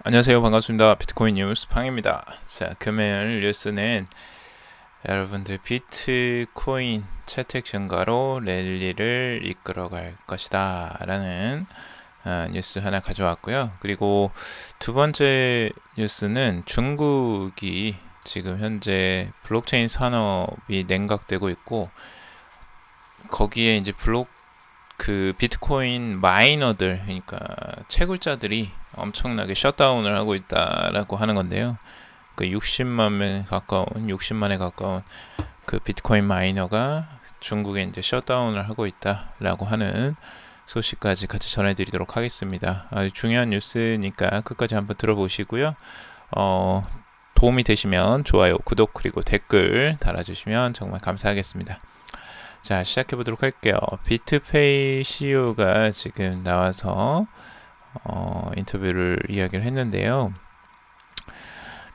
안녕하세요. 반갑습니다. 비트코인 뉴스 팡입니다. 자, 금요일 뉴스는 여러분들 비트코인 채택 증가로 랠리를 이끌어갈 것이다 라는 뉴스 하나 가져왔고요. 그리고 두 번째 뉴스는 중국이 지금 현재 블록체인 산업이 냉각되고 있고, 거기에 이제 비트코인 마이너들, 그러니까 채굴자들이 엄청나게 셧다운을 하고 있다라고 하는 건데요. 그 60만에 가까운 그 비트코인 마이너가 중국에 이제 셧다운을 하고 있다라고 하는 소식까지 같이 전해드리도록 하겠습니다. 아주 중요한 뉴스니까 끝까지 한번 들어보시고요. 도움이 되시면 좋아요, 구독, 그리고 댓글 달아주시면 정말 감사하겠습니다. 자, 시작해 보도록 할게요. 비트페이 CEO가 지금 나와서 인터뷰를 이야기를 했는데요.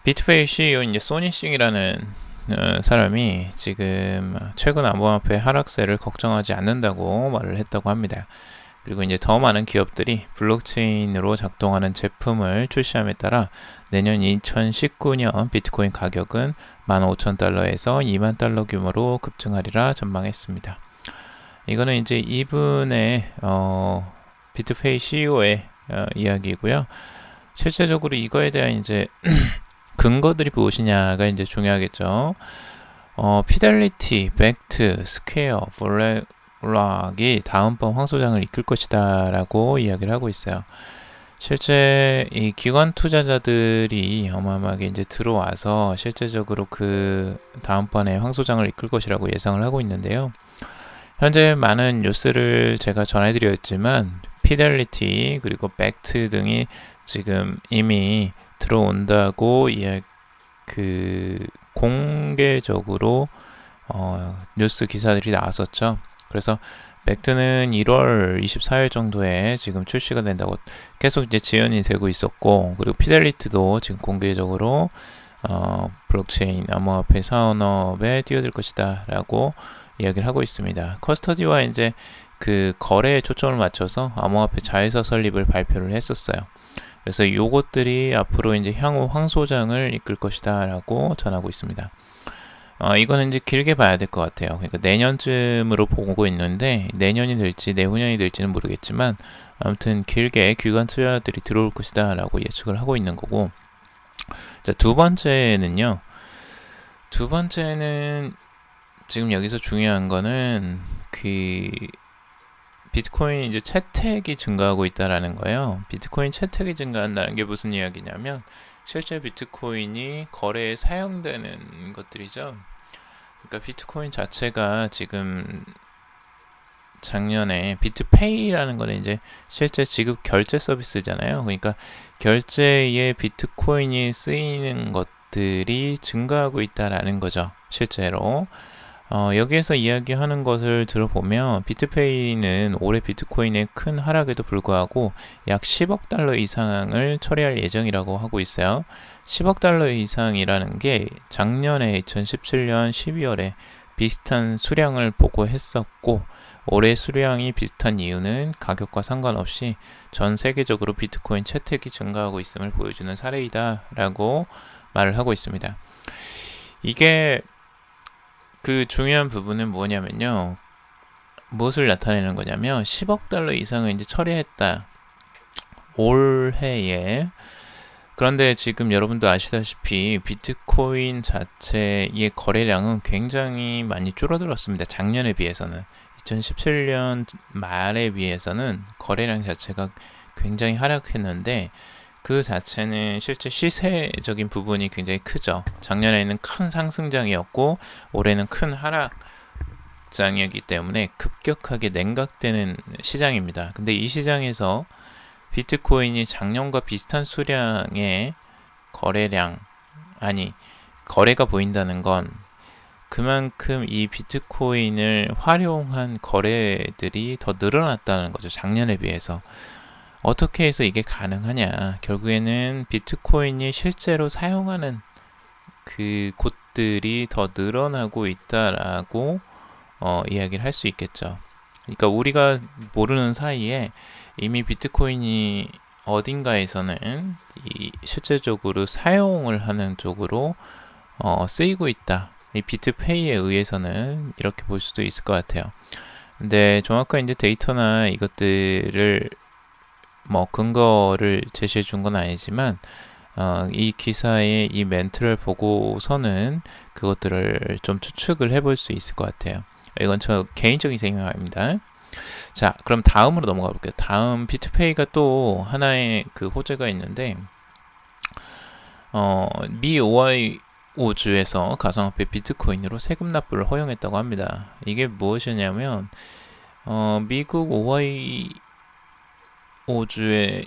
비트페이 CEO 이제 소니싱이라는 사람이 지금 최근 암호화폐 하락세를 걱정하지 않는다고 말을 했다고 합니다. 그리고 이제 더 많은 기업들이 블록체인으로 작동하는 제품을 출시함에 따라 내년 2019년 비트코인 가격은 15,000달러에서 2만 달러 규모로 급증하리라 전망했습니다. 이거는 이제 이분의 비트페이 CEO의 이야기고요. 실제적으로 이거에 대한 이제 근거들이 무엇이냐가 이제 중요하겠죠. 피델리티, 벡트, 스퀘어, 블랙락이 다음번 황소장을 이끌 것이다라고 이야기를 하고 있어요. 실제 이 기관 투자자들이 어마어마하게 이제 들어와서 실제적으로 그 다음번에 황소장을 이끌 것이라고 예상을 하고 있는데요. 현재 많은 뉴스를 제가 전해드렸지만 피델리티 그리고 벡트 등이 지금 이미 들어온다고 공개적으로 뉴스 기사들이 나왔었죠. 그래서 벡트는 1월 24일 정도에 지금 출시가 된다고 계속 이제 지연이 되고 있었고, 그리고 피델리티도 지금 공개적으로 블록체인 암호화폐 산업에 뛰어들 것이다 라고 이야기를 하고 있습니다. 커스터디와 이제 그 거래에 초점을 맞춰서 암호화폐 자회사 설립을 발표를 했었어요. 그래서 요것들이 앞으로 이제 향후 황소장을 이끌 것이다 라고 전하고 있습니다. 이거는 이제 길게 봐야 될 것 같아요. 그러니까 내년쯤으로 보고 있는데, 내년이 될지 내후년이 될지는 모르겠지만 아무튼 길게 기관 투자들이 들어올 것이다 라고 예측을 하고 있는 거고, 자, 두 번째는 지금 여기서 중요한 거는 그 비트코인 이제 채택이 증가하고 있다라는 거예요. 비트코인 채택이 증가한다는 게 무슨 이야기냐면 실제 비트코인이 거래에 사용되는 것들이죠. 그러니까 비트코인 자체가 지금 작년에 비트페이라는 거는 이제 실제 지급 결제 서비스잖아요. 그러니까 결제에 비트코인이 쓰이는 것들이 증가하고 있다라는 거죠. 실제로. 여기에서 이야기하는 것을 들어보면 비트페이는 올해 비트코인의 큰 하락에도 불구하고 약 10억 달러 이상을 처리할 예정이라고 하고 있어요. 10억 달러 이상이라는 게 작년에 2017년 12월에 비슷한 수량을 보고했었고, 올해 수량이 비슷한 이유는 가격과 상관없이 전 세계적으로 비트코인 채택이 증가하고 있음을 보여주는 사례이다 라고 말을 하고 있습니다. 이게 그 중요한 부분은 뭐냐면요, 무엇을 나타내는 거냐면 10억 달러 이상을 이제 처리했다 올해에. 그런데 지금 여러분도 아시다시피 비트코인 자체의 거래량은 굉장히 많이 줄어들었습니다. 작년에 비해서는 2017년 말에 비해서는 거래량 자체가 굉장히 하락했는데, 그 자체는 실제 시세적인 부분이 굉장히 크죠. 작년에는 큰 상승장이었고 올해는 큰 하락장이었기 때문에 급격하게 냉각되는 시장입니다. 근데 이 시장에서 비트코인이 작년과 비슷한 수량의 거래가 보인다는 건 그만큼 이 비트코인을 활용한 거래들이 더 늘어났다는 거죠. 작년에 비해서. 어떻게 해서 이게 가능하냐? 결국에는 비트코인이 실제로 사용하는 그 곳들이 더 늘어나고 있다라고 이야기를 할 수 있겠죠. 그러니까 우리가 모르는 사이에 이미 비트코인이 어딘가에서는 이 실제적으로 사용을 하는 쪽으로 쓰이고 있다. 이 비트페이에 의해서는 이렇게 볼 수도 있을 것 같아요. 근데 정확한 이제 데이터나 이것들을 근거를 제시해 준 건 아니지만 이 기사의 이 멘트를 보고서는 그것들을 좀 추측을 해볼 수 있을 것 같아요. 이건 저 개인적인 생각입니다. 자, 그럼 다음으로 넘어가 볼게요. 다음 비트페이가 또 하나의 그 호재가 있는데 미 오하이오주에서 가상화폐 비트코인으로 세금 납부를 허용했다고 합니다. 이게 무엇이냐면 미국 오하이오주의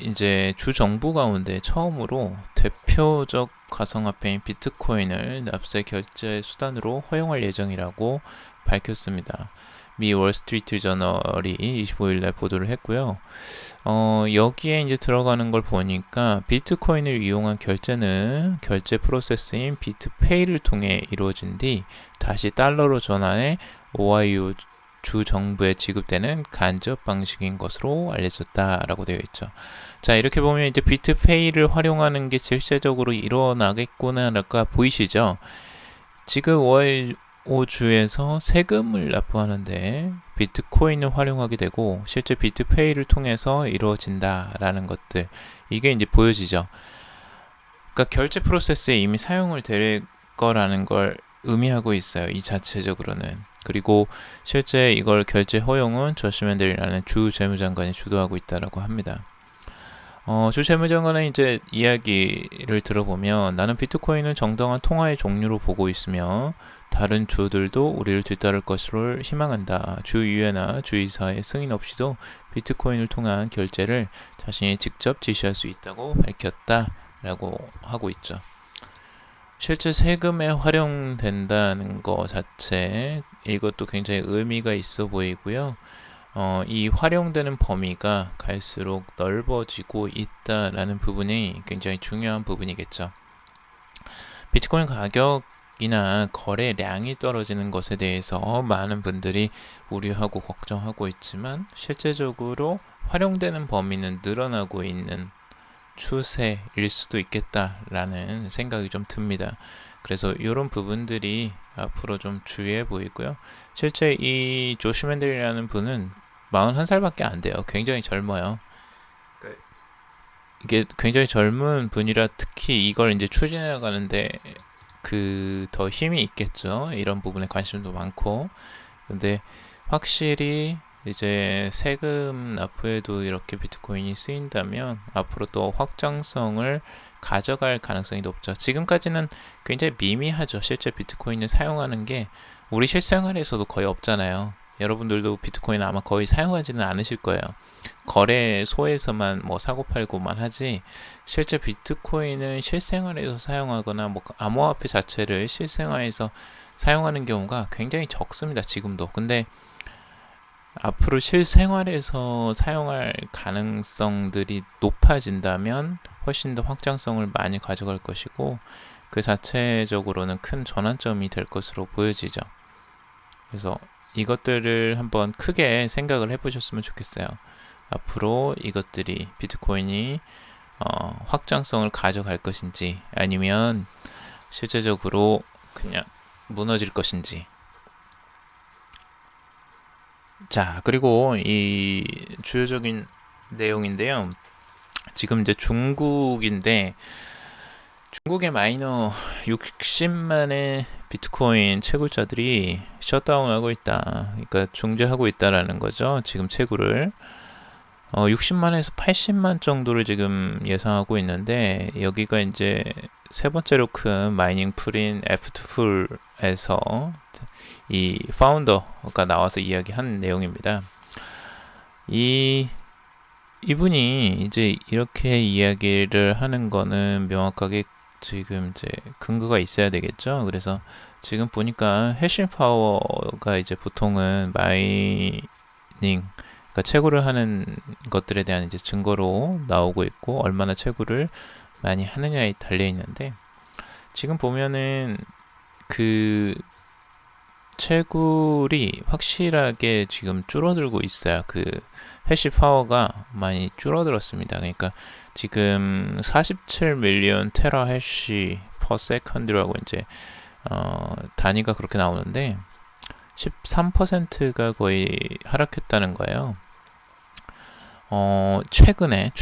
이제 주 정부 가운데 처음으로 대표적 가상화폐인 비트코인을 납세 결제 수단으로 허용할 예정이라고 밝혔습니다. 미 월스트리트 저널이 25일날 보도를 했고요. 여기에 이제 들어가는 걸 보니까 비트코인을 이용한 결제는 결제 프로세스인 비트페이를 통해 이루어진 뒤 다시 달러로 전환해 오하이오 주 정부에 지급되는 간접 방식인 것으로 알려졌다라고 되어 있죠. 자, 이렇게 보면 이제 비트페이를 활용하는 게 실제적으로 일어나겠구나라고 보이시죠? 지금 오하이오주에서 세금을 납부하는데 비트코인을 활용하게 되고 실제 비트페이를 통해서 이루어진다라는 것들, 이게 이제 보여지죠. 그러니까 결제 프로세스에 이미 사용을 될 거라는 걸 의미하고 있어요. 이 자체적으로는. 그리고 실제 이걸 결제 허용은 조시 맨델이라는 주 재무장관이 주도하고 있다라고 합니다. 주 재무장관의 이제 이야기를 들어보면 나는 비트코인을 정당한 통화의 종류로 보고 있으며 다른 주들도 우리를 뒤따를 것을 희망한다. 주의회나 주의사의 승인 없이도 비트코인을 통한 결제를 자신이 직접 지시할 수 있다고 밝혔다라고 하고 있죠. 실제 세금에 활용된다는 것 자체, 이것도 굉장히 의미가 있어 보이고요. 이 활용되는 범위가 갈수록 넓어지고 있다라는 부분이 굉장히 중요한 부분이겠죠. 비트코인 가격이나 거래량이 떨어지는 것에 대해서 많은 분들이 우려하고 걱정하고 있지만 실제적으로 활용되는 범위는 늘어나고 있는 추세일 수도 있겠다라는 생각이 좀 듭니다. 그래서 이런 부분들이 앞으로 좀 주의해 보이고요. 실제 이 조시 맨델이라는 분은 41살밖에 안 돼요. 굉장히 젊어요. 이게 굉장히 젊은 분이라 특히 이걸 이제 추진해 나가는데 더 힘이 있겠죠. 이런 부분에 관심도 많고. 근데 확실히 이제 세금 납부에도 이렇게 비트코인이 쓰인다면 앞으로 또 확장성을 가져갈 가능성이 높죠. 지금까지는 굉장히 미미하죠. 실제 비트코인을 사용하는 게 우리 실생활에서도 거의 없잖아요. 여러분들도 비트코인 아마 거의 사용하지는 않으실 거예요. 거래소에서만 사고 팔고만 하지 실제 비트코인은 실생활에서 사용하거나 암호화폐 자체를 실생활에서 사용하는 경우가 굉장히 적습니다. 지금도. 근데 앞으로 실생활에서 사용할 가능성들이 높아진다면 훨씬 더 확장성을 많이 가져갈 것이고 그 자체적으로는 큰 전환점이 될 것으로 보여지죠. 그래서 이것들을 한번 크게 생각을 해보셨으면 좋겠어요. 앞으로 이것들이 비트코인이 확장성을 가져갈 것인지 아니면 실제적으로 그냥 무너질 것인지. 자, 그리고 이 주요적인 내용인데요. 지금 이제 중국인데 중국의 마이너 60만의 비트코인 채굴자들이 셧다운하고 있다. 그러니까 중지하고 있다라는 거죠. 지금 채굴을 60만에서 80만 정도를 지금 예상하고 있는데 여기가 이제 세 번째로 큰 마이닝 풀인 F2풀에서 이 파운더가 나와서 이야기한 내용입니다. 이분이 이제 이렇게 이야기를 하는 거는 명확하게 지금 이제 근거가 있어야 되겠죠. 그래서 지금 보니까 해싱 파워가 이제 보통은 마이닝, 그러니까 채굴을 하는 것들에 대한 이제 증거로 나오고 있고 얼마나 채굴을 많이 하느냐에 달려 있는데 지금 보면은 그 채굴이 확실하게 지금 줄어들고 있어요. 그 해시 파워가 많이 줄어들었습니다. 그러니까 지금 47 밀리언 테라 해시 퍼 세컨드라고 이제 단위가 그렇게 나오는데 13%가 거의 하락했다는 거예요. 최근에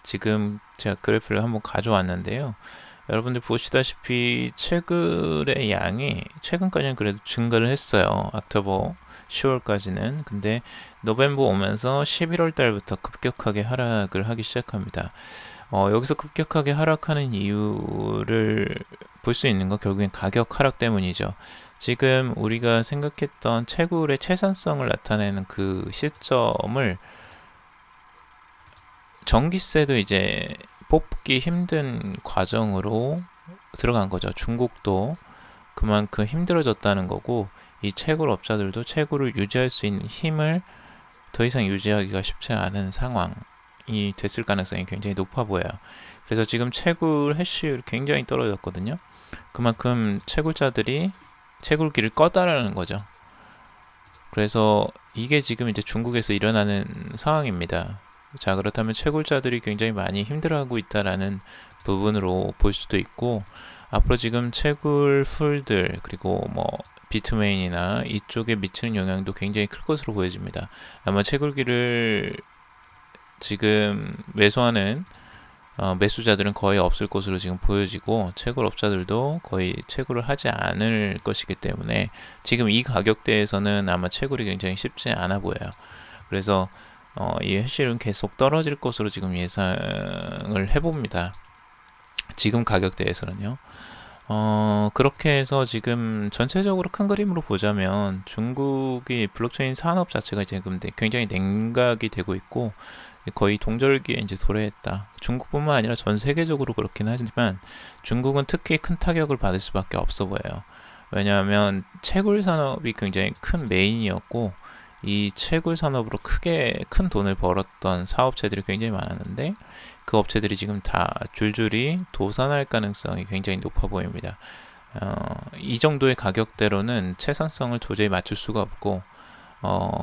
지금 제가 그래프를 한번 가져왔는데요. 여러분들 보시다시피 채굴의 양이 최근까지는 그래도 증가를 했어요. 옥토버 10월까지는. 근데 노벰버 오면서 11월 달부터 급격하게 하락을 하기 시작합니다. 여기서 급격하게 하락하는 이유를 볼 수 있는 건 결국엔 가격 하락 때문이죠. 지금 우리가 생각했던 채굴의 채산성을 나타내는 그 시점을 전기세도 이제 뽑기 힘든 과정으로 들어간 거죠. 중국도 그만큼 힘들어졌다는 거고, 이 채굴 업자들도 채굴을 유지할 수 있는 힘을 더 이상 유지하기가 쉽지 않은 상황이 됐을 가능성이 굉장히 높아 보여요. 그래서 지금 채굴 해시율이 굉장히 떨어졌거든요. 그만큼 채굴자들이 채굴기를 껐다라는 거죠. 그래서 이게 지금 이제 중국에서 일어나는 상황입니다. 자, 그렇다면 채굴자들이 굉장히 많이 힘들어하고 있다라는 부분으로 볼 수도 있고, 앞으로 지금 채굴 풀들 그리고 뭐 비트메인이나 이쪽에 미치는 영향도 굉장히 클 것으로 보여집니다. 아마 채굴기를 지금 매수하는 매수자들은 거의 없을 것으로 지금 보여지고, 채굴업자들도 거의 채굴을 하지 않을 것이기 때문에 지금 이 가격대에서는 아마 채굴이 굉장히 쉽지 않아 보여요. 그래서 이 해시율은 계속 떨어질 것으로 지금 예상을 해봅니다. 지금 가격대에서는요. 그렇게 해서 지금 전체적으로 큰 그림으로 보자면 중국이 블록체인 산업 자체가 지금 굉장히 냉각이 되고 있고, 거의 동절기에 이제 도래했다. 중국뿐만 아니라 전 세계적으로 그렇긴 하지만 중국은 특히 큰 타격을 받을 수밖에 없어 보여요. 왜냐하면 채굴 산업이 굉장히 큰 메인이었고, 이 채굴 산업으로 크게 큰 돈을 벌었던 사업체들이 굉장히 많았는데, 그 업체들이 지금 다 줄줄이 도산할 가능성이 굉장히 높아 보입니다. 이 정도의 가격대로는 채산성을 도저히 맞출 수가 없고,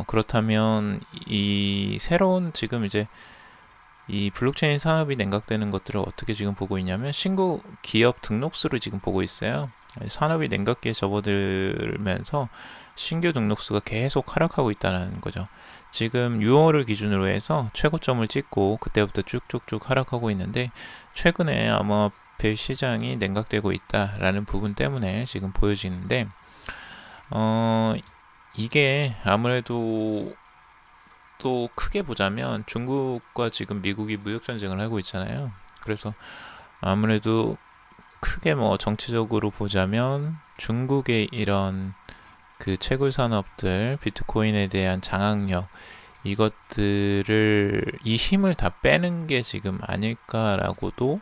그렇다면 이 새로운 지금 이제 이 블록체인 산업이 냉각되는 것들을 어떻게 지금 보고 있냐면, 신규 기업 등록수를 지금 보고 있어요. 산업이 냉각기에 접어들면서 신규 등록수가 계속 하락하고 있다는 거죠. 지금 6월을 기준으로 해서 최고점을 찍고 그때부터 쭉쭉쭉 하락하고 있는데, 최근에 암호화폐 시장이 냉각되고 있다라는 부분 때문에 지금 보여지는데, 이게 아무래도 또 크게 보자면 중국과 지금 미국이 무역 전쟁을 하고 있잖아요. 그래서 아무래도 크게 뭐 정치적으로 보자면 중국의 이런 그 채굴 산업들, 비트코인에 대한 장악력, 이것들을 이 힘을 다 빼는 게 지금 아닐까라고도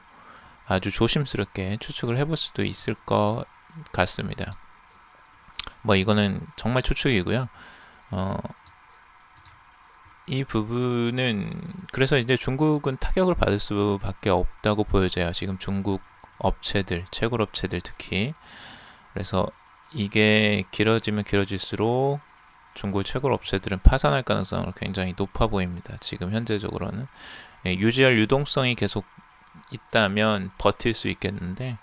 아주 조심스럽게 추측을 해볼 수도 있을 것 같습니다. 뭐 이거는 정말 추측이고요. 이 부분은 그래서 이제 중국은 타격을 받을 수밖에 없다고 보여져요. 지금 중국 업체들, 채굴 업체들 특히. 그래서 이게 길어지면 길어질수록 중국 채굴 업체들은 파산할 가능성이 굉장히 높아 보입니다. 지금 현재적으로는 유지할 유동성이 계속 있다면 버틸 수 있겠는데,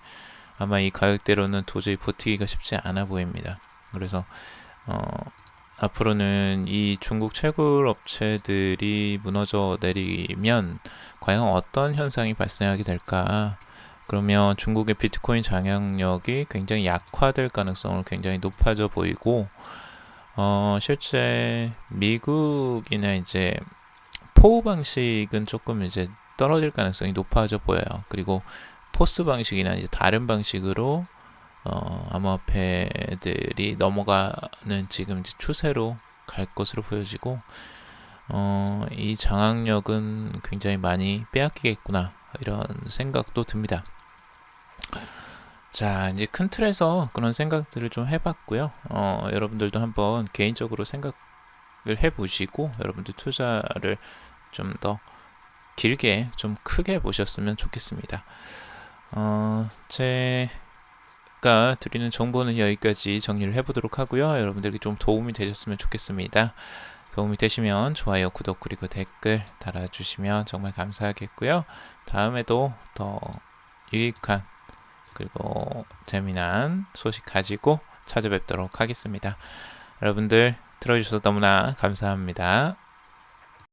아마 이 가격대로는 도저히 버티기가 쉽지 않아 보입니다. 그래서 앞으로는 이 중국 채굴 업체들이 무너져 내리면 과연 어떤 현상이 발생하게 될까? 그러면 중국의 비트코인 장악력이 굉장히 약화될 가능성을 굉장히 높아져 보이고, 실제 미국이나 이제 포우 방식은 조금 이제 떨어질 가능성이 높아져 보여요. 그리고 포스 방식이나 이제 다른 방식으로 암호화폐들이 넘어가는 지금 이제 추세로 갈 것으로 보여지고, 이 장악력은 굉장히 많이 빼앗기겠구나, 이런 생각도 듭니다. 자, 이제 큰 틀에서 그런 생각들을 좀 해봤고요. 여러분들도 한번 개인적으로 생각을 해보시고, 여러분들 투자를 좀 더 길게, 좀 크게 보셨으면 좋겠습니다. 제 제가 드리는 정보는 여기까지 정리를 해보도록 하고요. 여러분들께 좀 도움이 되셨으면 좋겠습니다. 도움이 되시면 좋아요, 구독, 그리고 댓글 달아주시면 정말 감사하겠고요. 다음에도 더 유익한 그리고 재미난 소식 가지고 찾아뵙도록 하겠습니다. 여러분들 들어주셔서 너무나 감사합니다.